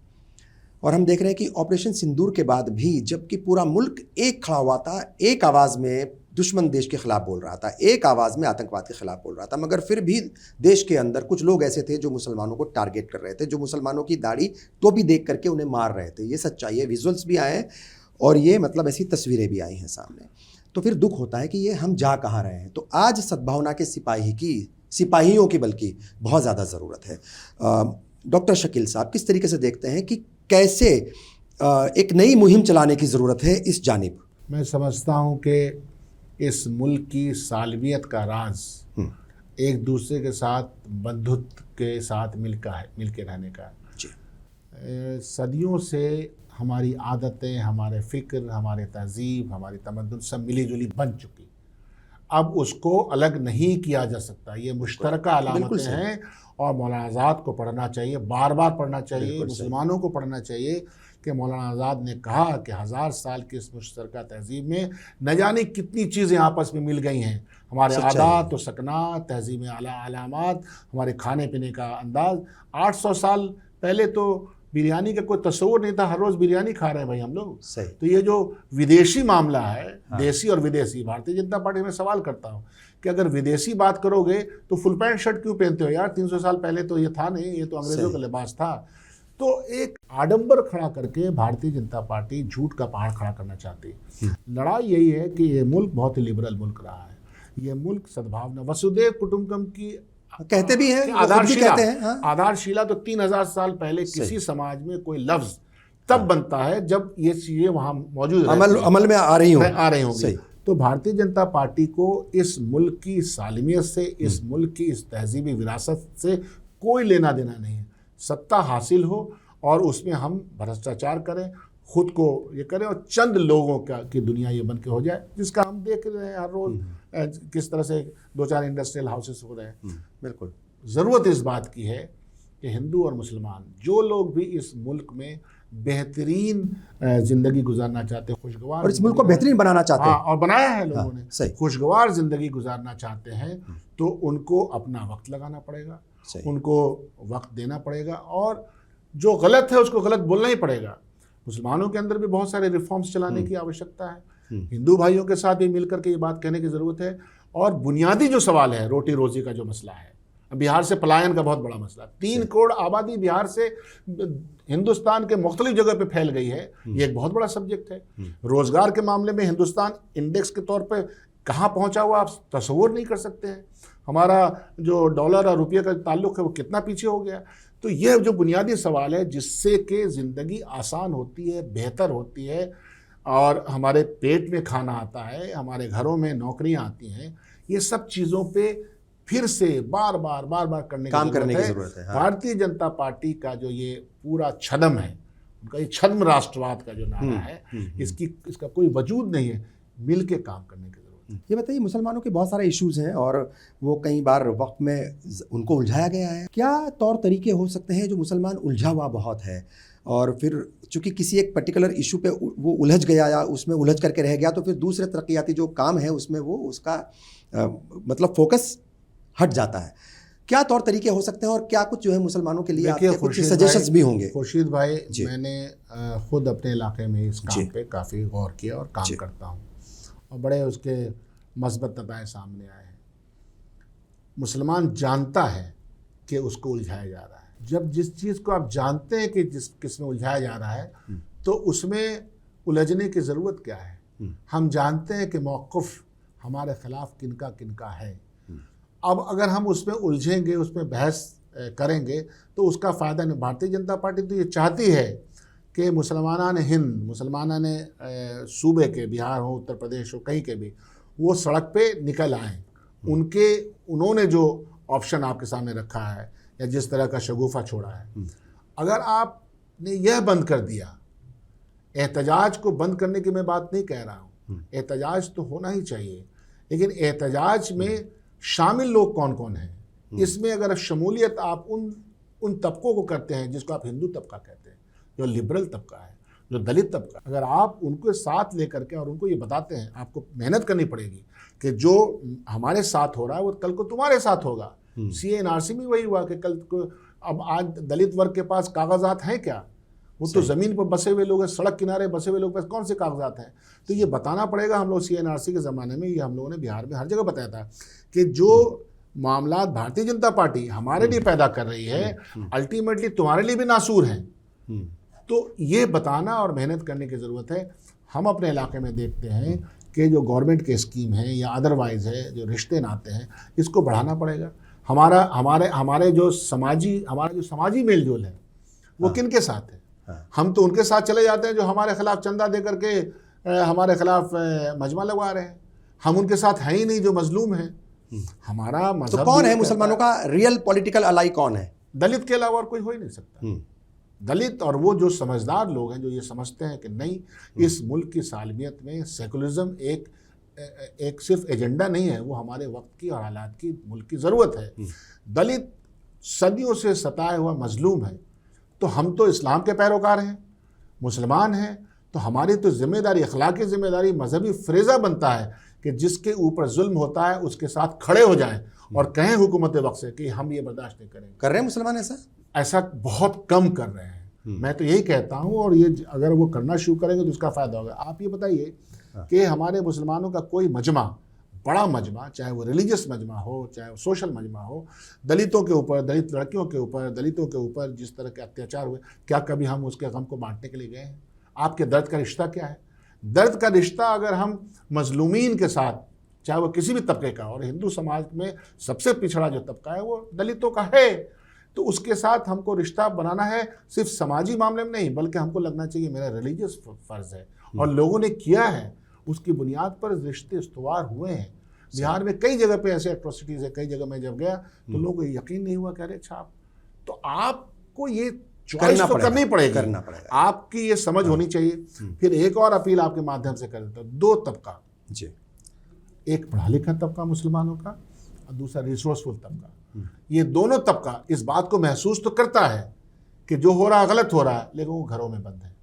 और हम देख रहे हैं कि ऑपरेशन सिंदूर के बाद भी जबकि पूरा मुल्क एक खड़ा हुआ था, एक आवाज़ में दुश्मन देश के खिलाफ बोल रहा था, एक आवाज़ में आतंकवाद के खिलाफ बोल रहा था, मगर फिर भी देश के अंदर कुछ लोग ऐसे थे जो मुसलमानों को टारगेट कर रहे थे, जो मुसलमानों की दाढ़ी टोपी देख करके उन्हें मार रहे थे। ये सच्चाई है, विजुअल्स भी आए हैं और ये मतलब ऐसी तस्वीरें भी आई हैं सामने। तो फिर दुख होता है कि ये हम जा कहाँ रहे हैं। तो आज सद्भावना के सिपाहियों की बल्कि बहुत ज़्यादा ज़रूरत है। डॉक्टर शकील साहब किस तरीके से देखते हैं कि कैसे एक नई मुहिम चलाने की ज़रूरत है इस जानिब? मैं समझता हूँ कि इस मुल्क की सालमियत का राज एक दूसरे के साथ बंधुत्व के साथ मिल के रहने का है। सदियों से हमारी आदतें, हमारे फ़िक्र, हमारे तहज़ीब, हमारी तमद्दुन सब मिली जुली बन चुकी। अब उसको अलग नहीं किया जा सकता। ये मुश्तरका अलामतें हैं और मौलाना आज़ाद को पढ़ना चाहिए, बार बार पढ़ना चाहिए, मुसलमानों को पढ़ना चाहिए कि मौलाना आज़ाद ने कहा कि 1000 साल की इस मुश्तरका तहज़ीब में न जाने कितनी चीज़ें आपस में मिल गई हैं। हमारे आदात व सकनात, तहज़ीब अलामात, हमारे खाने पीने का अंदाज़। 800 साल पहले तो बिरयानी का कोई तस्वुर नहीं था, हर रोज बिरयानी खा रहे हैं भाई हम लोग। सही। तो ये जो विदेशी मामला है, देसी और विदेशी, भारतीय जनता पार्टी में सवाल करता हूँ कि अगर विदेशी बात करोगे तो फुल पैंट शर्ट क्यों पहनते हो यार? 300 साल पहले तो ये था नहीं, ये तो अंग्रेजों का लिबास था। तो एक आडंबर खड़ा करके भारतीय जनता पार्टी झूठ का पहाड़ खड़ा करना चाहती है। लड़ाई यही है कि ये मुल्क बहुत ही लिबरल मुल्क रहा है, ये मुल्क सद्भावना वसुधैव कुटुंबकम की कहते भी हैं, आधारशिला कहते हैं। हाँ। आधारशिला तो 3000 साल पहले किसी समाज में कोई लफ्ज तब बनता है जब ये चीजें वहां मौजूद अमल में आ रही होंगी। तो भारतीय जनता पार्टी को इस मुल्क की सालिमियत से, इस मुल्क की इस तहजीबी विरासत से कोई लेना देना नहीं है। सत्ता हासिल हो और उसमें हम भ्रष्टाचार करें, खुद को ये करें और चंद लोगों की दुनिया ये बन के हो जाए, जिसका हम देख रहे हैं हर रोज किस तरह से 2-4 इंडस्ट्रियल हाउसेस हो रहे हैं। बिल्कुल। ज़रूरत इस बात की है कि हिंदू और मुसलमान जो लोग भी इस मुल्क में बेहतरीन ज़िंदगी गुजारना चाहते हैं, खुशगवार, और इस मुल्क को बेहतरीन बनाना चाहते हैं, और बनाया है लोगों ने, सही, खुशगवार ज़िंदगी गुजारना चाहते हैं, तो उनको अपना वक्त लगाना पड़ेगा, उनको वक्त देना पड़ेगा, और जो गलत है उसको गलत बोलना ही पड़ेगा। मुसलमानों के अंदर भी बहुत सारे रिफॉर्म्स चलाने की आवश्यकता है, हिंदू भाइयों के साथ भी मिलकर के ये बात कहने की ज़रूरत है। और बुनियादी जो सवाल है, रोटी रोजी का जो मसला है, बिहार से पलायन का बहुत बड़ा मसला, 3 करोड़ आबादी बिहार से हिंदुस्तान के मुख्तलिफ जगह पे फैल गई है, ये एक बहुत बड़ा सब्जेक्ट है। रोजगार के मामले में हिंदुस्तान इंडेक्स के तौर पे कहाँ पहुँचा हुआ आप तस्वुर नहीं कर सकते हैं। हमारा जो डॉलर और रुपये का ताल्लुक है वो कितना पीछे हो गया। तो यह जो बुनियादी सवाल है जिससे कि ज़िंदगी आसान होती है, बेहतर होती है, और हमारे पेट में खाना आता है, हमारे घरों में नौकरियां आती हैं, ये सब चीज़ों पे फिर से बार बार करने काम करने की ज़रूरत है। भारतीय जनता पार्टी का जो ये पूरा छद्म है, उनका ये छद्म राष्ट्रवाद का जो नारा है, इसका कोई वजूद नहीं है। मिल के काम करने की ज़रूरत है। ये बताइए, मुसलमानों के बहुत सारे इश्यूज़ हैं और वो कई बार वक्त में उनको उलझाया गया है। क्या तौर तरीके हो सकते हैं जो मुसलमान उलझा हुआ बहुत है और फिर चूंकि किसी एक पर्टिकुलर इशू पे वो उलझ गया या उसमें उलझ करके रह गया, तो फिर दूसरे तरक्याती जो काम है उसमें वो उसका मतलब फोकस हट जाता है। क्या तौर तरीके हो सकते हैं और क्या कुछ जो है मुसलमानों के लिए आपके कुछ सजेशंस भी होंगे? खुर्शीद भाई, मैंने खुद अपने इलाके में इस काम पे काफ़ी गौर किया और काम करता हूँ, और बड़े उसके मस्बत नताए सामने आए हैं। मुसलमान जानता है कि उसको उलझाया जा रहा है। जब जिस चीज़ को आप जानते हैं कि किस में उलझाया जा रहा है, तो उसमें उलझने की ज़रूरत क्या है? हम जानते हैं कि मौक़िफ़ हमारे ख़िलाफ़ किनका है। अब अगर हम उसमें उलझेंगे, उसमें बहस करेंगे, तो उसका फ़ायदा नहीं। भारतीय जनता पार्टी तो ये चाहती है कि मुसलमान हिंद, मुसलमान सूबे के, बिहार हो, उत्तर प्रदेश हो, कहीं के भी, वो सड़क पे निकल आएँ। उन्होंने जो ऑप्शन आपके सामने रखा है या जिस तरह का शगुफ़ा छोड़ा है, अगर आपने यह बंद कर दिया, एहतजाज को बंद करने की मैं बात नहीं कह रहा हूँ, एहतजाज तो होना ही चाहिए, लेकिन एहतजाज में शामिल लोग कौन कौन हैं, इसमें अगर शमूलियत आप उन तबकों को करते हैं जिसको आप हिंदू तबका कहते हैं, जो लिबरल तबका है, जो दलित तबका, अगर आप उनको साथ लेकर के और उनको ये बताते हैं, आपको मेहनत करनी पड़ेगी कि जो हमारे साथ हो रहा है वो कल को तुम्हारे साथ होगा। CA/NRC में वही हुआ कि कल को, अब आज दलित वर्ग के पास कागजात हैं क्या? वो तो ज़मीन पर बसे हुए लोग हैं, सड़क किनारे बसे हुए लोग, पास कौन से कागजात हैं? तो ये बताना पड़ेगा। हम लोग CA/NRC के ज़माने में ये हम लोगों ने बिहार में हर जगह बताया था कि जो मामला भारतीय जनता पार्टी हमारे लिए पैदा कर रही है, अल्टीमेटली तुम्हारे लिए भी नासूर हैं। तो ये बताना और मेहनत करने की ज़रूरत है। हम अपने इलाके में देखते हैं कि जो गवर्नमेंट के स्कीम है या अदरवाइज़ है, जो रिश्ते नाते हैं, इसको बढ़ाना पड़ेगा। हमारा जो समाजी मेल जोल है वो किन के साथ है? हम तो उनके साथ चले जाते हैं जो हमारे खिलाफ चंदा दे करके हमारे खिलाफ मजमा लगवा रहे हैं। हम उनके साथ हैं ही नहीं जो मजलूम हैं। हमारा मजहब तो कौन है मुसलमानों का रियल पॉलिटिकल अलाई कौन है? दलित के अलावा और कोई हो ही नहीं सकता। दलित और वो जो समझदार लोग हैं, जो ये समझते हैं कि नहीं, इस मुल्क की सालमियत में सेकुलरिज्म एक सिर्फ एजेंडा नहीं है, वो हमारे वक्त की और हालात की, मुल्क की ज़रूरत है। दलित सदियों से सताया हुआ मजलूम है, तो हम तो इस्लाम के पैरोकार हैं, मुसलमान हैं, तो हमारी तो जिम्मेदारी, अखलाकी जिम्मेदारी, मजहबी फ्रेज़ा बनता है कि जिसके ऊपर जुल्म होता है उसके साथ खड़े हो जाएं और कहें हुकूमत वक्त से कि हम ये बर्दाश्त नहीं करेंगे। कर रहे हैं मुसलमान ऐसा? ऐसा बहुत कम कर रहे हैं। मैं तो यही कहता हूँ, और ये अगर वो करना शुरू करेंगे तो उसका फ़ायदा होगा। आप ये बताइए कि हमारे मुसलमानों का कोई मजमा, बड़ा मजमा, चाहे वो रिलीजियस मजमा हो, चाहे वो सोशल मजमा हो, दलितों के ऊपर, दलित लड़कियों के ऊपर, दलितों के ऊपर जिस तरह के अत्याचार हुए, क्या कभी हम उसके गम को बांटने के लिए गए हैं? आपके दर्द का रिश्ता क्या है? दर्द का रिश्ता अगर हम मजलूमीन के साथ, चाहे वो किसी भी तबके का, और हिंदू समाज में सबसे पिछड़ा जो तबका है वो दलितों का है, तो उसके साथ हमको रिश्ता बनाना है, सिर्फ समाजी मामले में नहीं, बल्कि हमको लगना चाहिए मेरा रिलीजियस फ़र्ज़ है, और लोगों ने किया है, उसकी बुनियाद पर रिश्ते इस्तवार हुए हैं। बिहार में कई जगह पे ऐसे एट्रोसिटीज़ है, कई जगह मैं जब गया तो लोगों को यकीन नहीं हुआ, कह रहे अच्छा आप, तो आपको ये चॉइस तो करनी पड़ेगी, आपकी ये समझ होनी चाहिए। फिर एक और अपील आपके माध्यम से कर देता हूँ, दो तबका जी, एक पढ़ा लिखा तबका मुसलमानों का और दूसरा रिसोर्सफुल तबका। ये दोनों तबका इस बात को महसूस तो करता है कि जो हो रहा है गलत हो रहा है, लेकिन वो घरों में बंद है।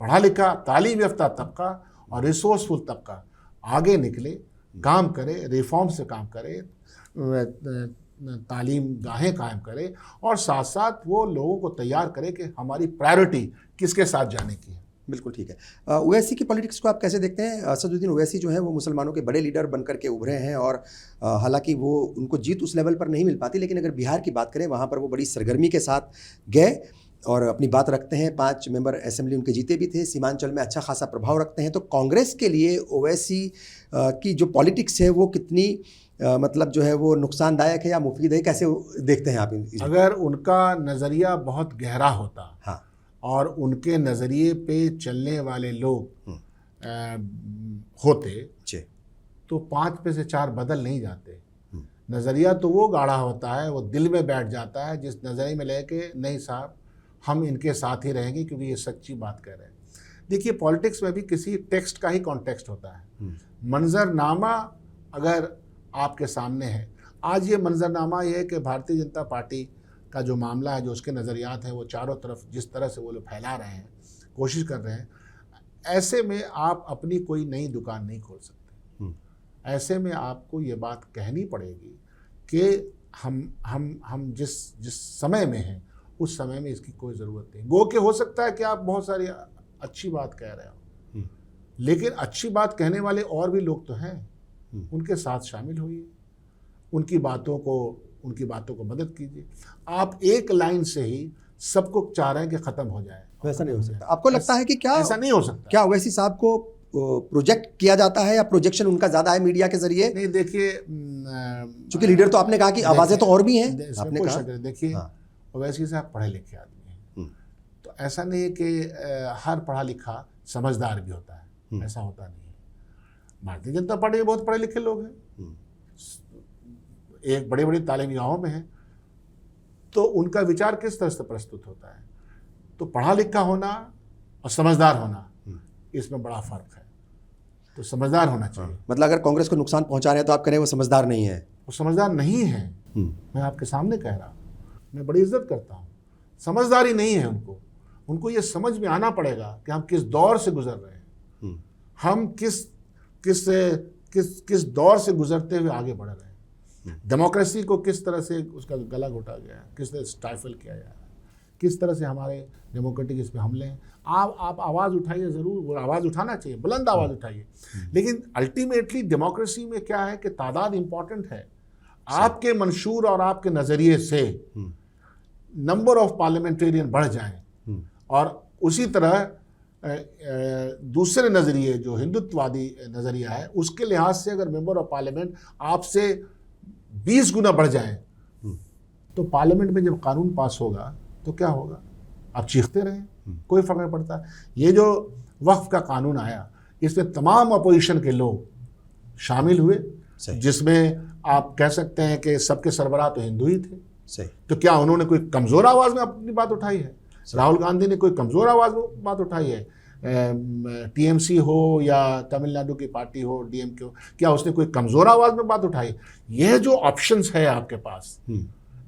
पढ़ा लिखा तालीम याफ्ता तबका और रिसोर्सफुल तबका आगे निकले, काम करे, रिफॉर्म से काम करे, तालीम गाहें कायम करे, और साथ साथ वो लोगों को तैयार करे कि हमारी प्रायोरिटी किसके साथ जाने की है। बिल्कुल ठीक है। ओवैसी की पॉलिटिक्स को आप कैसे देखते हैं? असदुद्दीन ओवैसी जो है वो मुसलमानों के बड़े लीडर बनकर के उभरे हैं, और हालांकि वो उनको जीत उस लेवल पर नहीं मिल पाती, लेकिन अगर बिहार की बात करें वहाँ पर वो बड़ी सरगर्मी के साथ गए और अपनी बात रखते हैं। 5 मेंबर असेंबली उनके जीते भी थे, सीमांचल में अच्छा खासा प्रभाव रखते हैं। तो कांग्रेस के लिए ओवैसी की जो पॉलिटिक्स है वो कितनी मतलब जो है वो नुकसानदायक है या मुफीद है, कैसे देखते हैं आप? अगर उनका नज़रिया बहुत गहरा होता, हाँ, और उनके नज़रिए पे चलने वाले लोग होते तो 5 में से 4 बदल नहीं जाते। नज़रिया तो वो गाढ़ा होता है, वो दिल में बैठ जाता है, जिस नज़रिए में लेके नहीं साहब हम इनके साथ ही रहेंगे क्योंकि ये सच्ची बात कह रहे हैं। देखिए पॉलिटिक्स में भी किसी टेक्स्ट का ही कॉन्टेक्स्ट होता है। मंजरनामा अगर आपके सामने है, आज ये मंजरनामा ये है कि भारतीय जनता पार्टी का जो मामला है, जो उसके नज़रियात हैं, वो चारों तरफ जिस तरह से वो लोग फैला रहे हैं, कोशिश कर रहे हैं, ऐसे में आप अपनी कोई नई दुकान नहीं खोल सकते। ऐसे में आपको ये बात कहनी पड़ेगी कि हम जिस समय में हैं उस समय में इसकी कोई ज़रूरत नहीं। गो के हो सकता है कि आप बहुत सारी अच्छी बात कह रहे हो, लेकिन अच्छी बात कहने वाले और भी लोग तो हैं, उनके साथ शामिल होइए, उनकी बातों को मदद कीजिए। आप एक लाइन से ही सबको चाह रहे हैं कि ख़त्म हो जाए, वैसा नहीं हो सकता। आपको लगता है कि क्या ऐसा नहीं हो सकता? क्या ओवैसी साहब को प्रोजेक्ट किया जाता है या प्रोजेक्शन उनका ज़्यादा है मीडिया के जरिए? नहीं, देखिए चूंकि लीडर तो आपने कहा कि आवाज़ें तो और भी हैं, आपने कहा। देखिए ओवैसी साहब पढ़े लिखे आदमी हैं, तो ऐसा नहीं है कि हर पढ़ा लिखा समझदार भी होता है, ऐसा होता नहीं है। भारतीय जनता पार्टी में बहुत पढ़े लिखे लोग हैं, एक बड़ी बड़ी तालीमी गाहों में हैं, तो उनका विचार किस तरह से प्रस्तुत होता है। तो पढ़ा लिखा होना और समझदार होना, इसमें बड़ा फ़र्क है। तो समझदार होना चाहिए। मतलब अगर कांग्रेस को नुकसान पहुंचा रहे हैं तो आप कह रहे हैं वो समझदार नहीं है? वो समझदार नहीं है, मैं आपके सामने कह रहा हूँ, मैं बड़ी इज्जत करता हूँ। समझदारी नहीं है उनको ये समझ में आना पड़ेगा कि हम किस दौर से गुजर रहे हैं, हम किस दौर से गुजरते हुए आगे बढ़ रहे हैं। डेमोक्रेसी को किस तरह से उसका गला घोटा गया है, किस तरह स्टाइफल किया गया है, किस तरह से हमारे डेमोक्रेटिक इस पे हमले हैं। आप आवाज़ उठाइए, ज़रूर वो आवाज़ उठाना चाहिए, बुलंद आवाज़ उठाइए, लेकिन अल्टीमेटली डेमोक्रेसी में क्या है कि तादाद इम्पॉर्टेंट है। आपके मंशूर और आपके नज़रिए से नंबर ऑफ पार्लियामेंटेरियन बढ़ जाएं, और उसी तरह दूसरे नज़रिए जो हिंदुत्ववादी नज़रिया है उसके लिहाज से अगर मेंबर ऑफ पार्लियामेंट आपसे 20 गुना बढ़ जाएं, तो पार्लियामेंट में जब कानून पास होगा तो क्या होगा? आप चीखते रहें, कोई फर्क नहीं पड़ता। ये जो वक्फ का कानून आया, इसमें तमाम अपोजिशन के लोग शामिल हुए, जिसमें आप कह सकते हैं कि सबके सरबराह तो हिंदू ही थे। सही। तो क्या उन्होंने कोई कमज़ोर आवाज़ में अपनी बात उठाई है? राहुल गांधी ने कोई कमज़ोर आवाज़ में बात उठाई है? टीएमसी हो या तमिलनाडु की पार्टी हो, डीएमके हो, क्या उसने कोई कमज़ोर आवाज़ में बात उठाई? यह जो ऑप्शंस है आपके पास,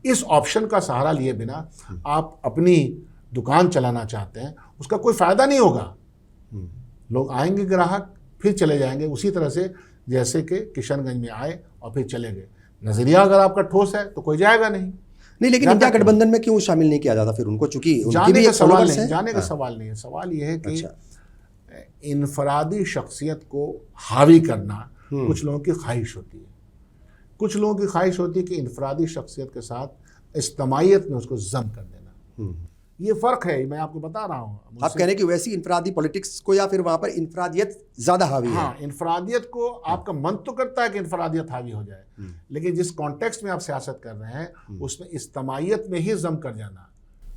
इस ऑप्शन का सहारा लिए बिना आप अपनी दुकान चलाना चाहते हैं, उसका कोई फ़ायदा नहीं होगा। लोग आएंगे, ग्राहक, फिर चले जाएंगे, उसी तरह से जैसे कि किशनगंज में आए और फिर चले गए। नज़रिया अगर आपका ठोस है तो कोई जाएगा नहीं। नहीं, लेकिन इंडिया गठबंधन में क्यों शामिल नहीं किया जाता फिर उनको, चूंकि उनकी भी एक फॉलोअर्स है। जाने का सवाल नहीं है, सवाल यह है कि अच्छा। इनफरादी शख्सियत को हावी करना कुछ लोगों की ख्वाहिश होती है, कुछ लोगों की ख्वाहिश होती है कि इनफरादी शख्सियत के साथ इज्तमाइयत में उसको जम कर देना। ये फ़र्क है, मैं आपको बता रहा हूँ। आप कह रहे हैं कि वैसी इनफरादी पॉलिटिक्स को, या फिर वहाँ पर इनफरादियत ज़्यादा हावी है? हाँ, इनफरादियत को आपका मन तो करता है कि इनफरादियत हावी हो जाए, लेकिन जिस कॉन्टेक्स्ट में आप सियासत कर रहे हैं उसमें इज्तमाइयत में ही जम कर जाना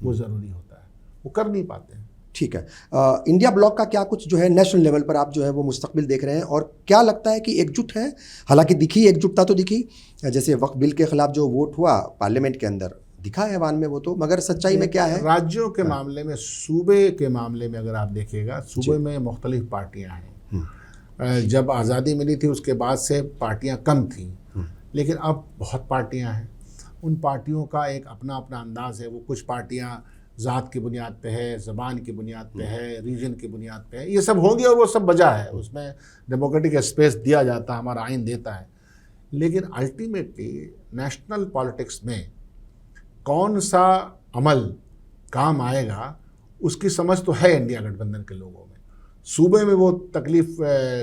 वो ज़रूरी होता है, वो कर नहीं पाते हैं। ठीक है। इंडिया ब्लॉक का क्या कुछ जो है नेशनल लेवल पर आप जो है वो मुस्तकबिल देख रहे हैं, और क्या लगता है कि एकजुट है? हालांकि दिखी एकजुटता तो दिखी, जैसे वक्फ बिल के खिलाफ जो वोट हुआ पार्लियामेंट के अंदर दिखा है ऐवान में वो तो, मगर सच्चाई में क्या है? राज्यों के मामले में, सूबे के मामले में अगर आप देखिएगा, सूबे में मुख्तलिफ पार्टियां हैं। जब आज़ादी मिली थी उसके बाद से पार्टियां कम थी, लेकिन अब बहुत पार्टियां हैं। उन पार्टियों का एक अपना अपना अंदाज है। वो कुछ पार्टियां ज़ात की बुनियाद पे है, ज़बान की बुनियाद पे है, रीजन की बुनियाद पे है, ये सब होंगे और वो सब वजह है, उसमें डेमोक्रेटिक स्पेस दिया जाता है, हमारा आइन देता है। लेकिन अल्टीमेटली नेशनल पॉलिटिक्स में कौन सा अमल काम आएगा उसकी समझ तो है इंडिया गठबंधन के लोगों में। सूबे में वो तकलीफ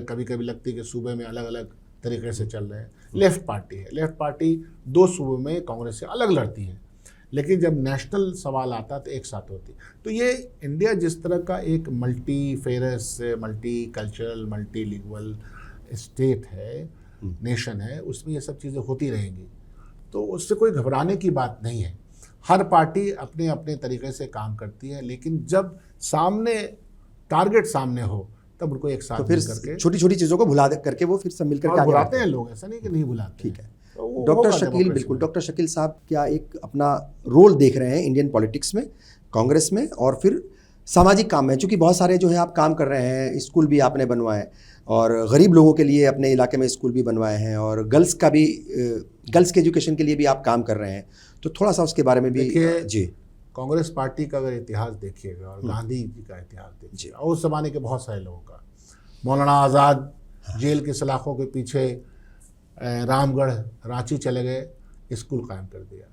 कभी कभी लगती है कि सूबे में अलग अलग तरीके से चल रहे हैं। लेफ़्ट पार्टी है, लेफ़्ट पार्टी 2 सूबों में कांग्रेस से अलग लड़ती है, लेकिन जब नेशनल सवाल आता तो एक साथ होती। तो ये इंडिया जिस तरह का एक multi ferrous, multi cultural, multi lingual state है, नेशन है, उसमें ये सब चीज़ें होती रहेंगी, तो उससे कोई घबराने की बात नहीं है। हर पार्टी अपने अपने तरीके से काम करती है, लेकिन जब सामने टारगेट सामने हो तब उनको एक साथ तो फिर करके छोटी छोटी चीज़ों को भुला करके वो फिर सब मिलकर के आगे बुलाते हैं लोग, ऐसा नहीं कि नहीं बुलाते। ठीक है। तो डॉक्टर शकील, बिल्कुल डॉक्टर शकील साहब, क्या एक अपना रोल देख रहे हैं इंडियन पॉलिटिक्स में, कांग्रेस में, और फिर सामाजिक काम में? चूँकि बहुत सारे जो है आप काम कर रहे हैं, स्कूल भी आपने बनवाए और गरीब लोगों के लिए अपने इलाके में स्कूल भी बनवाए हैं, और गर्ल्स का भी, गर्ल्स के एजुकेशन के लिए भी आप काम कर रहे हैं, तो थोड़ा सा उसके बारे में भी। जी, कांग्रेस पार्टी का अगर इतिहास देखिएगा और गांधी जी का इतिहास देखिएगा और उस ज़माने के बहुत सारे लोगों का, मौलाना आज़ाद जेल की सलाखों के पीछे रामगढ़, रांची चले गए, स्कूल कायम कर दिया।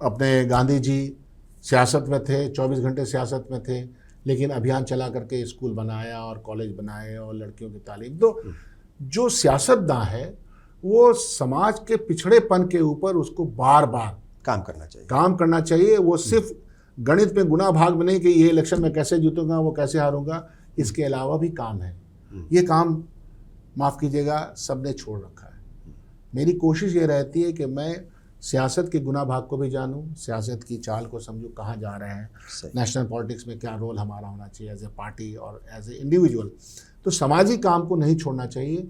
अपने गांधी जी सियासत में थे, 24 घंटे सियासत में थे, लेकिन अभियान चला करके स्कूल बनाया और कॉलेज बनाए और लड़कियों की तालीम। तो जो सियासतदान है वो समाज के पिछड़ेपन के ऊपर उसको बार बार काम करना चाहिए। वो सिर्फ गणित में गुना भाग में नहीं कि ये इलेक्शन में कैसे जीतूंगा, वो कैसे हारूंगा, इसके अलावा भी काम है। ये काम, माफ़ कीजिएगा, सबने छोड़ रखा है। मेरी कोशिश ये रहती है कि मैं सियासत के गुना भाग को भी जानूं, सियासत की चाल को समझूं, कहाँ जा रहे हैं, नेशनल पॉलिटिक्स में क्या रोल हमारा होना चाहिए एज ए पार्टी और एज ए इंडिविजुअल। तो सामाजिक काम को नहीं छोड़ना चाहिए।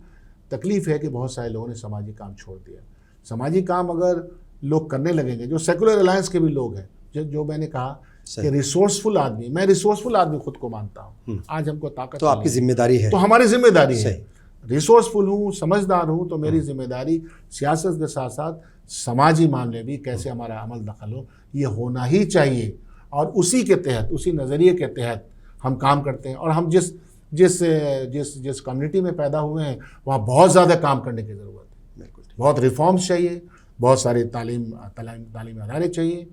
तकलीफ़ है कि बहुत सारे लोगों ने सामाजिक काम छोड़ दिया। सामाजिक काम अगर लोग करने लगेंगे, जो सेकुलर अलायंस के भी लोग हैं, जो मैंने कहा कि रिसोर्सफुल आदमी, मैं रिसोर्सफुल आदमी खुद को मानता हूँ। आज हमको ताकत, तो आपकी जिम्मेदारी है, तो हमारी जिम्मेदारी है। रिसोर्सफुल हूँ, समझदार हूँ, तो मेरी जिम्मेदारी सियासत के साथ साथ समाजी मामले भी कैसे हमारा अमल दखल हो, ये होना ही चाहिए। और उसी के तहत, उसी नज़रिए के तहत हम काम करते हैं। और हम जिस कम्युनिटी में पैदा हुए हैं वहाँ बहुत ज़्यादा काम करने की ज़रूरत है। बिल्कुल, बहुत रिफॉर्म्स चाहिए, बहुत सारे तालीमी अदारे चाहिए,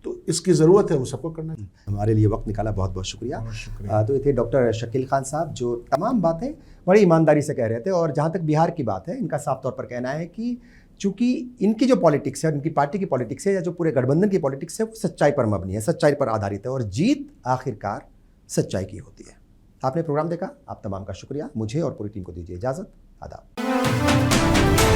तो इसकी ज़रूरत है, वो सबको करना चाहिए। हमारे लिए वक्त निकाला, बहुत बहुत शुक्रिया। तो ये थे डॉक्टर शकील खान साहब, जो तमाम बातें बड़ी ईमानदारी से कह रहे थे। और जहाँ तक बिहार की बात है, इनका साफ तौर पर कहना है कि चूंकि इनकी जो पॉलिटिक्स है, इनकी पार्टी की पॉलिटिक्स है, या जो पूरे गठबंधन की पॉलिटिक्स है, वो सच्चाई पर मबनी है, सच्चाई पर आधारित है, और जीत आखिरकार सच्चाई की होती है। आपने प्रोग्राम देखा, आप तमाम का शुक्रिया। मुझे और पूरी टीम को दीजिए इजाज़त। आदाब।